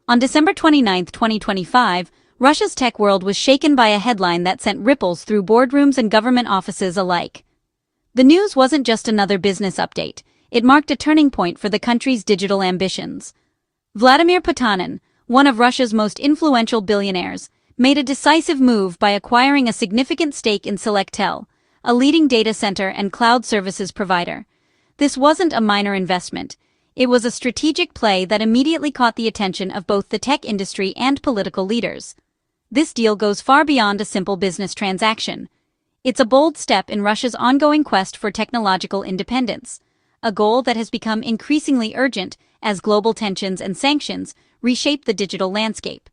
On December 29, 2025, Russia's tech world was shaken by a headline that sent ripples through boardrooms and government offices alike. The news wasn't just another business update, it marked a turning point for the country's digital ambitions. Vladimir Potanin, one of Russia's most influential billionaires, made a decisive move by acquiring a significant stake in Selectel, a leading data center and cloud services provider. This wasn't a minor investment. It was a strategic play that immediately caught the attention of both the tech industry and political leaders. This deal goes far beyond a simple business transaction. It's a bold step in Russia's ongoing quest for technological independence, a goal that has become increasingly urgent as global tensions and sanctions reshape the digital landscape.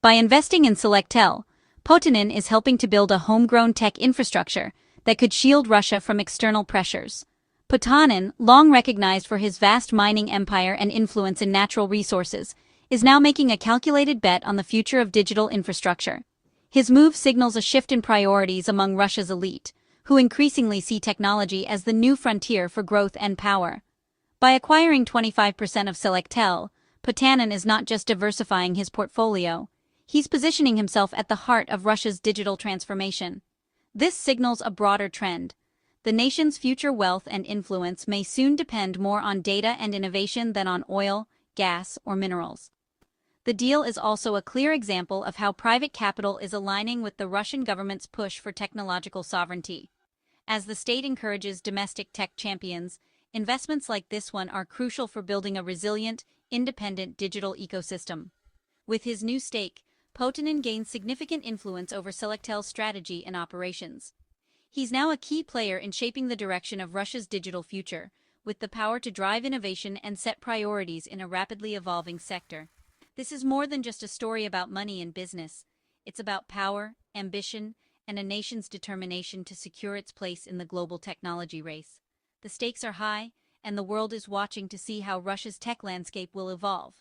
By investing in Selectel, Potanin is helping to build a homegrown tech infrastructure that could shield Russia from external pressures. Potanin, long recognized for his vast mining empire and influence in natural resources, is now making a calculated bet on the future of digital infrastructure. His move signals a shift in priorities among Russia's elite, who increasingly see technology as the new frontier for growth and power. By acquiring 25% of Selectel, Potanin is not just diversifying his portfolio, he's positioning himself at the heart of Russia's digital transformation. This signals a broader trend. The nation's future wealth and influence may soon depend more on data and innovation than on oil, gas, or minerals. The deal is also a clear example of how private capital is aligning with the Russian government's push for technological sovereignty. As the state encourages domestic tech champions, investments like this one are crucial for building a resilient, independent digital ecosystem. With his new stake, Potanin gains significant influence over Selectel's strategy and operations. He's now a key player in shaping the direction of Russia's digital future, with the power to drive innovation and set priorities in a rapidly evolving sector. This is more than just a story about money and business. It's about power, ambition, and a nation's determination to secure its place in the global technology race. The stakes are high, and the world is watching to see how Russia's tech landscape will evolve.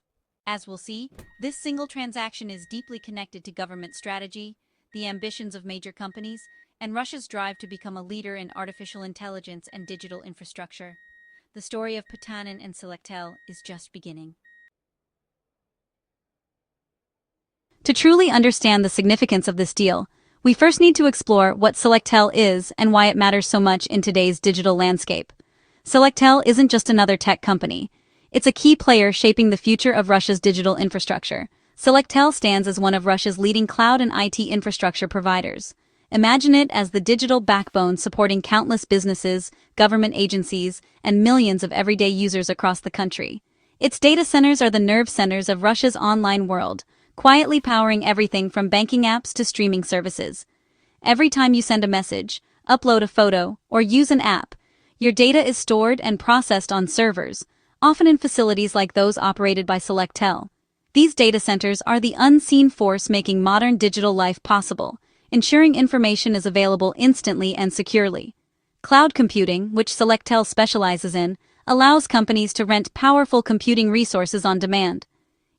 As we'll see, this single transaction is deeply connected to government strategy, the ambitions of major companies, and Russia's drive to become a leader in artificial intelligence and digital infrastructure. The story of Potanin and Selectel is just beginning. To truly understand the significance of this deal, we first need to explore what Selectel is and why it matters so much in today's digital landscape. Selectel isn't just another tech company. It's a key player shaping the future of Russia's digital infrastructure. Selectel stands as one of Russia's leading cloud and IT infrastructure providers. Imagine it as the digital backbone supporting countless businesses, government agencies, and millions of everyday users across the country. Its data centers are the nerve centers of Russia's online world, quietly powering everything from banking apps to streaming services. Every time you send a message, upload a photo, or use an app, your data is stored and processed on servers, often in facilities like those operated by Selectel. These data centers are the unseen force making modern digital life possible, ensuring information is available instantly and securely. Cloud computing, which Selectel specializes in, allows companies to rent powerful computing resources on demand.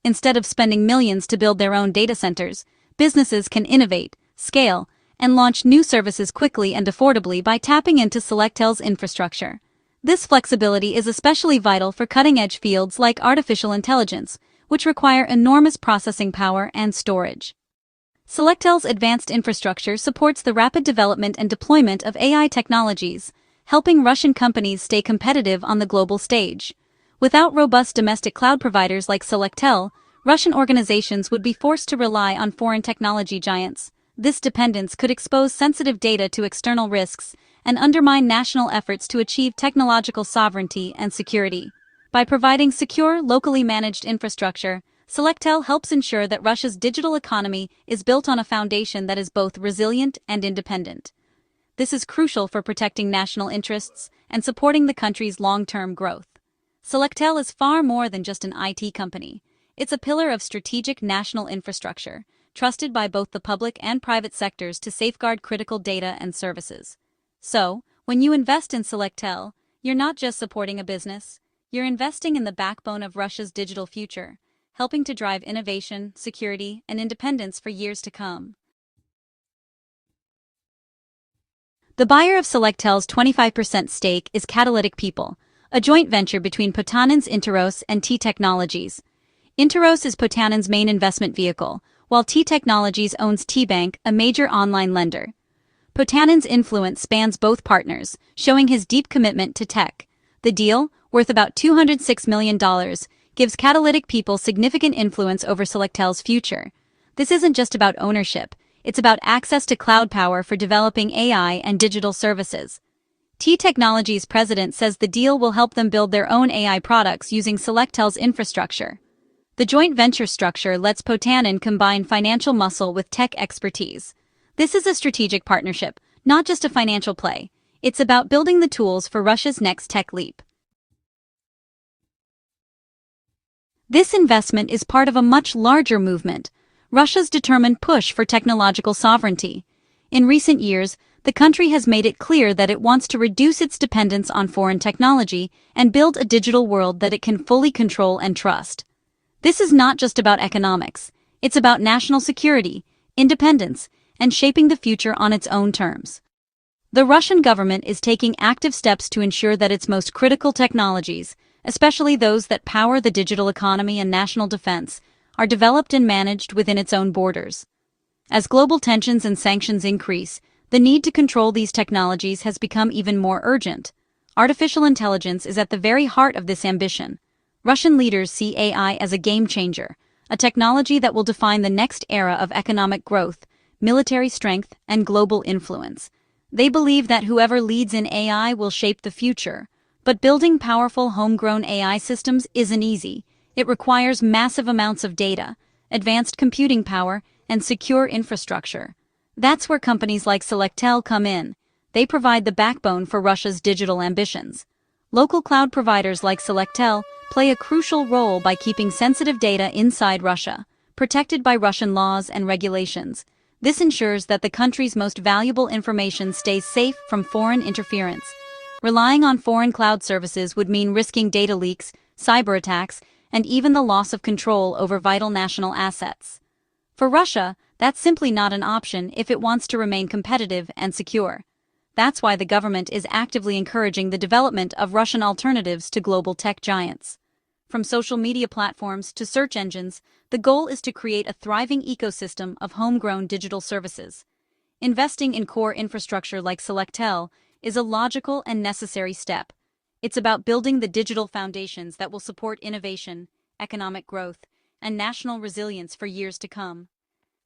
Instead of spending millions to build their own data centers, businesses can innovate, scale, and launch new services quickly and affordably by tapping into Selectel's infrastructure. This flexibility is especially vital for cutting-edge fields like artificial intelligence, which require enormous processing power and storage. Selectel's advanced infrastructure supports the rapid development and deployment of AI technologies, helping Russian companies stay competitive on the global stage. Without robust domestic cloud providers like Selectel, Russian organizations would be forced to rely on foreign technology giants. This dependence could expose sensitive data to external risks and undermine national efforts to achieve technological sovereignty and security. By providing secure, locally managed infrastructure, Selectel helps ensure that Russia's digital economy is built on a foundation that is both resilient and independent. This is crucial for protecting national interests and supporting the country's long-term growth. Selectel is far more than just an IT company. It's a pillar of strategic national infrastructure, trusted by both the public and private sectors to safeguard critical data and services. So, when you invest in Selectel, you're not just supporting a business, you're investing in the backbone of Russia's digital future, helping to drive innovation, security, and independence for years to come. The buyer of Selectel's 25% stake is Catalytic People, a joint venture between Potanin's Interros and T-Technologies. Interros is Potanin's main investment vehicle, while T-Technologies owns T-Bank, a major online lender. Potanin's influence spans both partners, showing his deep commitment to tech. The deal, worth about $206 million, gives Catalytic People significant influence over Selectel's future. This isn't just about ownership, it's about access to cloud power for developing AI and digital services. T-Technologies' president says the deal will help them build their own AI products using Selectel's infrastructure. The joint venture structure lets Potanin combine financial muscle with tech expertise. This is a strategic partnership, not just a financial play. It's about building the tools for Russia's next tech leap. This investment is part of a much larger movement, Russia's determined push for technological sovereignty. In recent years, the country has made it clear that it wants to reduce its dependence on foreign technology and build a digital world that it can fully control and trust. This is not just about economics, it's about national security, independence, and shaping the future on its own terms. The Russian government is taking active steps to ensure that its most critical technologies, especially those that power the digital economy and national defense, are developed and managed within its own borders. As global tensions and sanctions increase, the need to control these technologies has become even more urgent. Artificial intelligence is at the very heart of this ambition. Russian leaders see AI as a game changer, a technology that will define the next era of economic growth, military strength, and global influence. They believe that whoever leads in AI will shape the future. But building powerful homegrown AI systems isn't easy. It requires massive amounts of data, advanced computing power, and secure infrastructure. That's where companies like Selectel come in. They provide the backbone for Russia's digital ambitions. Local cloud providers like Selectel play a crucial role by keeping sensitive data inside Russia, protected by Russian laws and regulations. This ensures that the country's most valuable information stays safe from foreign interference. Relying on foreign cloud services would mean risking data leaks, cyber attacks, and even the loss of control over vital national assets. For Russia, that's simply not an option if it wants to remain competitive and secure. That's why the government is actively encouraging the development of Russian alternatives to global tech giants. From social media platforms to search engines, the goal is to create a thriving ecosystem of homegrown digital services. Investing in core infrastructure like Selectel is a logical and necessary step. It's about building the digital foundations that will support innovation, economic growth, and national resilience for years to come.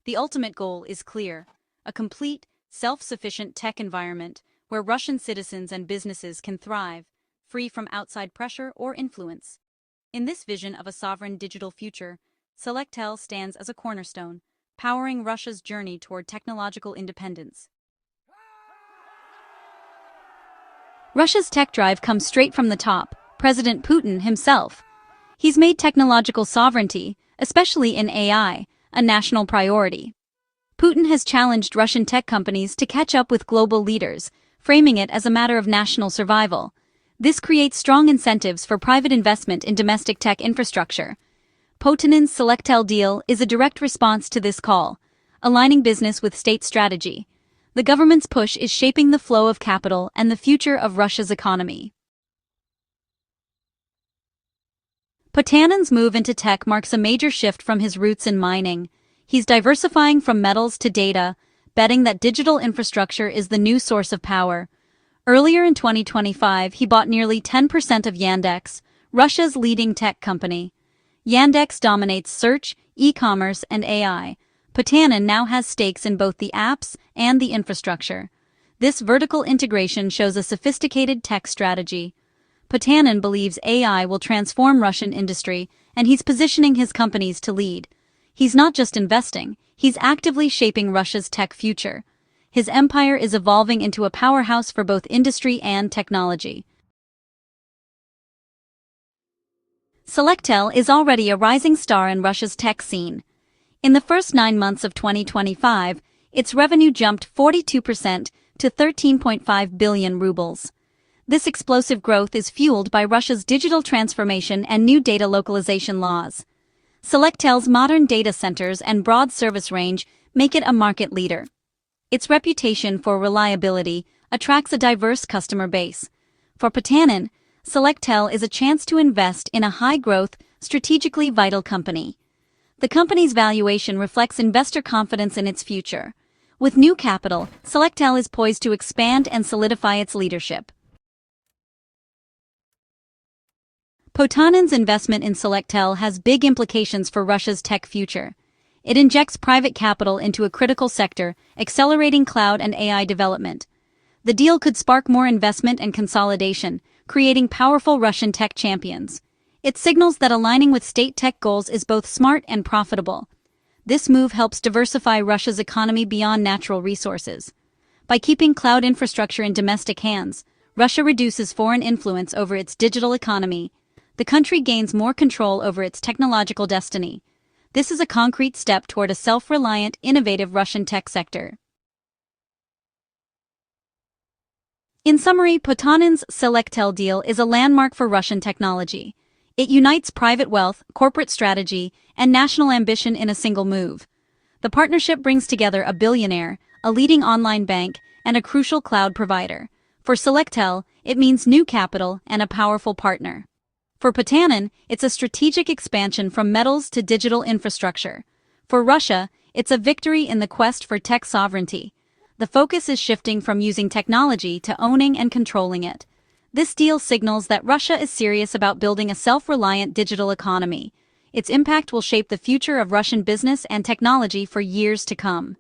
The ultimate goal is clear: a complete, self-sufficient tech environment where Russian citizens and businesses can thrive, free from outside pressure or influence. In this vision of a sovereign digital future, Selectel stands as a cornerstone, powering Russia's journey toward technological independence. Russia's tech drive comes straight from the top, President Putin himself. He's made technological sovereignty, especially in AI, a national priority. Putin has challenged Russian tech companies to catch up with global leaders, framing it as a matter of national survival. This creates strong incentives for private investment in domestic tech infrastructure. Potanin's Selectel deal is a direct response to this call, aligning business with state strategy. The government's push is shaping the flow of capital and the future of Russia's economy. Potanin's move into tech marks a major shift from his roots in mining. He's diversifying from metals to data, betting that digital infrastructure is the new source of power. Earlier in 2025, he bought nearly 10% of Yandex, Russia's leading tech company. Yandex dominates search, e-commerce, and AI. Potanin now has stakes in both the apps and the infrastructure. This vertical integration shows a sophisticated tech strategy. Potanin believes AI will transform Russian industry, and he's positioning his companies to lead. He's not just investing, he's actively shaping Russia's tech future. His empire is evolving into a powerhouse for both industry and technology. Selectel is already a rising star in Russia's tech scene. In the first 9 months of 2025, its revenue jumped 42% to 13.5 billion rubles. This explosive growth is fueled by Russia's digital transformation and new data localization laws. Selectel's modern data centers and broad service range make it a market leader. Its reputation for reliability attracts a diverse customer base. For Potanin, Selectel is a chance to invest in a high-growth, strategically vital company. The company's valuation reflects investor confidence in its future. With new capital, Selectel is poised to expand and solidify its leadership. Potanin's investment in Selectel has big implications for Russia's tech future. It injects private capital into a critical sector, accelerating cloud and AI development. The deal could spark more investment and consolidation, creating powerful Russian tech champions. It signals that aligning with state tech goals is both smart and profitable. This move helps diversify Russia's economy beyond natural resources. By keeping cloud infrastructure in domestic hands, Russia reduces foreign influence over its digital economy. The country gains more control over its technological destiny. This is a concrete step toward a self-reliant, innovative Russian tech sector. In summary, Potanin's Selectel deal is a landmark for Russian technology. It unites private wealth, corporate strategy, and national ambition in a single move. The partnership brings together a billionaire, a leading online bank, and a crucial cloud provider. For Selectel, it means new capital and a powerful partner. For Potanin, it's a strategic expansion from metals to digital infrastructure. For Russia, it's a victory in the quest for tech sovereignty. The focus is shifting from using technology to owning and controlling it. This deal signals that Russia is serious about building a self-reliant digital economy. Its impact will shape the future of Russian business and technology for years to come.